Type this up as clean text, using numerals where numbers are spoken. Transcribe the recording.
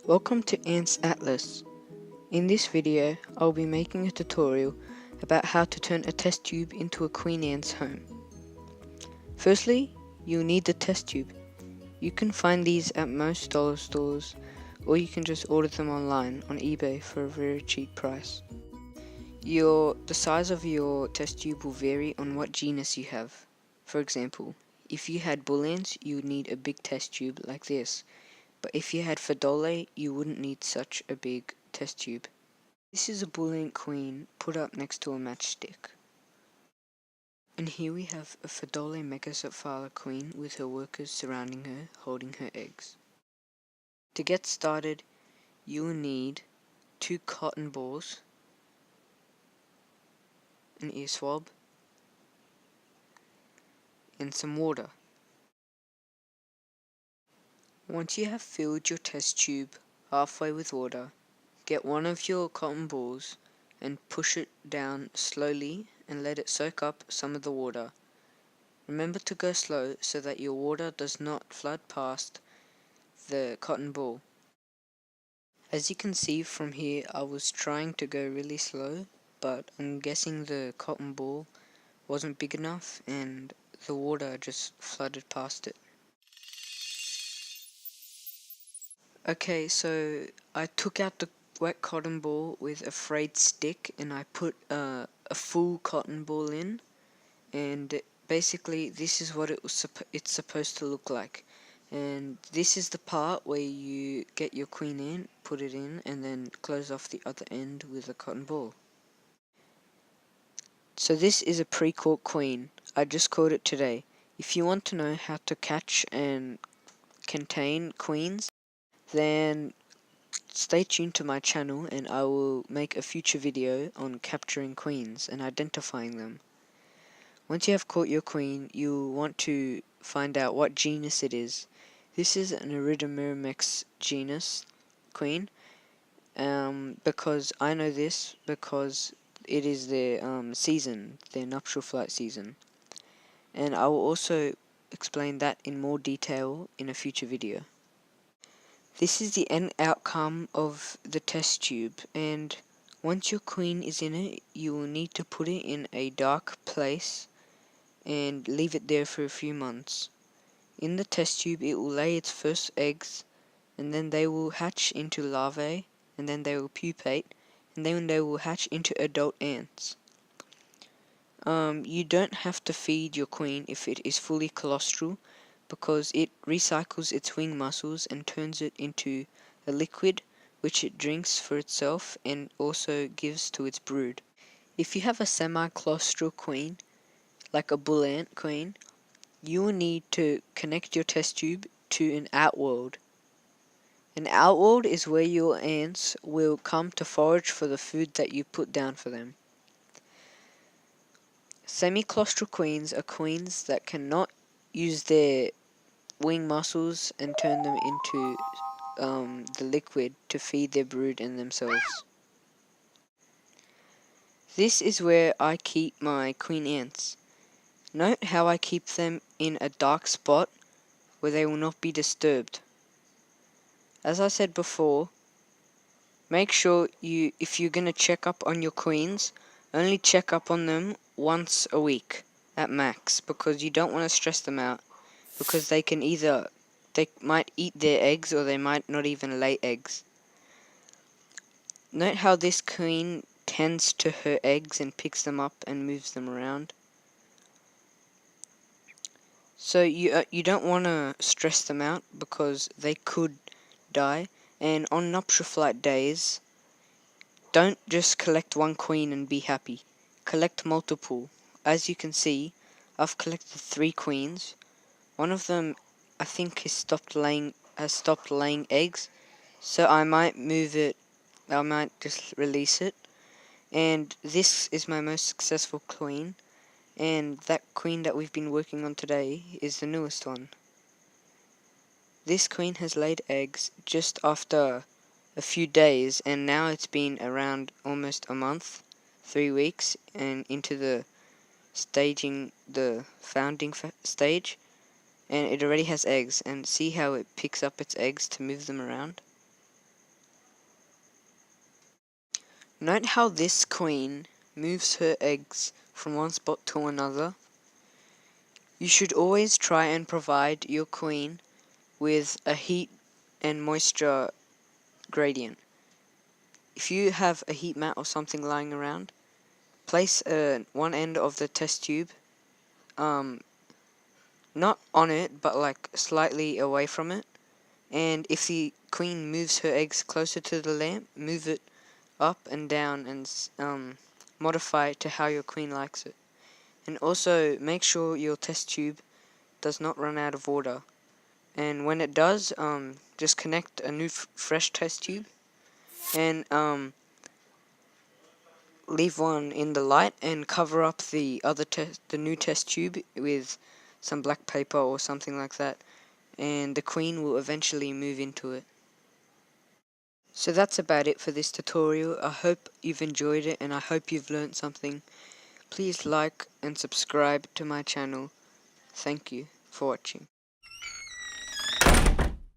Welcome to Ants Atlas. In this video, I'll be making a tutorial about how to turn a test tube into a queen ant's home. Firstly, you'll need the test tube. You can find these at most dollar stores, or you can just order them online on eBay for a very cheap price. The size of your test tube will vary on what genus you have. For example, if you had bull ants, you would need a big test tube like this. But if you had Phodole, you wouldn't need such a big test tube. This is a bull ant queen put up next to a matchstick. And here we have a Phodole Megazophala queen with her workers surrounding her, holding her eggs. To get started, you will need 2 cotton balls, an ear swab, and some water. Once you have filled your test tube halfway with water, get one of your cotton balls and push it down slowly and let it soak up some of the water. Remember to go slow so that your water does not flood past the cotton ball. As you can see from here, I was trying to go really slow, but I'm guessing the cotton ball wasn't big enough and the water just flooded past it. Okay, so I took out the wet cotton ball with a frayed stick and I put a full cotton ball in, and basically this is what it's supposed to look like. And this is the part where you get your queen ant, put it in, and then close off the other end with a cotton ball. So this is a pre-caught queen. I just caught it today. If you want to know how to catch and contain queens, then stay tuned to my channel and I will make a future video on capturing queens and identifying them. Once you have caught your queen, you want to find out what genus it is. This is an Iridimyrmex genus queen, because I know this because it is their season, their nuptial flight season. And I will also explain that in more detail in a future video. This is the end outcome of the test tube, and once your queen is in it, you will need to put it in a dark place and leave it there for a few months. In the test tube, it will lay its first eggs, and then they will hatch into larvae, and then they will pupate, and then they will hatch into adult ants. You don't have to feed your queen if it is fully colostral, because it recycles its wing muscles and turns it into a liquid which it drinks for itself and also gives to its brood. If you have a semi-colostral queen, like a bull ant queen, you will need to connect your test tube to an outworld. An outworld is where your ants will come to forage for the food that you put down for them. Semi-colostral queens are queens that cannot use their wing muscles and turn them into the liquid to feed their brood and themselves. This is where I keep my queen ants. Note how I keep them in a dark spot where they will not be disturbed. As I said before, make sure if you're going to check up on your queens, only check up on them once a week at max, because you don't want to stress them out, because they might eat their eggs or they might not even lay eggs. Note how this queen tends to her eggs and picks them up and moves them around. So you don't want to stress them out because they could die. And on nuptial flight days, don't just collect one queen and be happy. Collect multiple. As you can see, I've collected 3 queens. One of them, I think, has stopped laying eggs, so I might move it. I might just release it. And this is my most successful queen, and that queen that we've been working on today is the newest one. This queen has laid eggs just after a few days, and now it's been around almost a month, 3 weeks, and into the founding stage, and it already has eggs. And see how it picks up its eggs to move them around? Note how this queen moves her eggs from one spot to another. You should always try and provide your queen with a heat and moisture gradient. If you have a heat mat or something lying around, place one end of the test tube, not on it, but like slightly away from it. And if the queen moves her eggs closer to the lamp, move it up and down and modify it to how your queen likes it. And also make sure your test tube does not run out of water. And when it does, just connect a new fresh test tube and leave one in the light and cover up the new test tube with some black paper or something like that, and the queen will eventually move into it. So that's about it for this tutorial. I hope you've enjoyed it and I hope you've learned something. Please like and subscribe to my channel. Thank you for watching.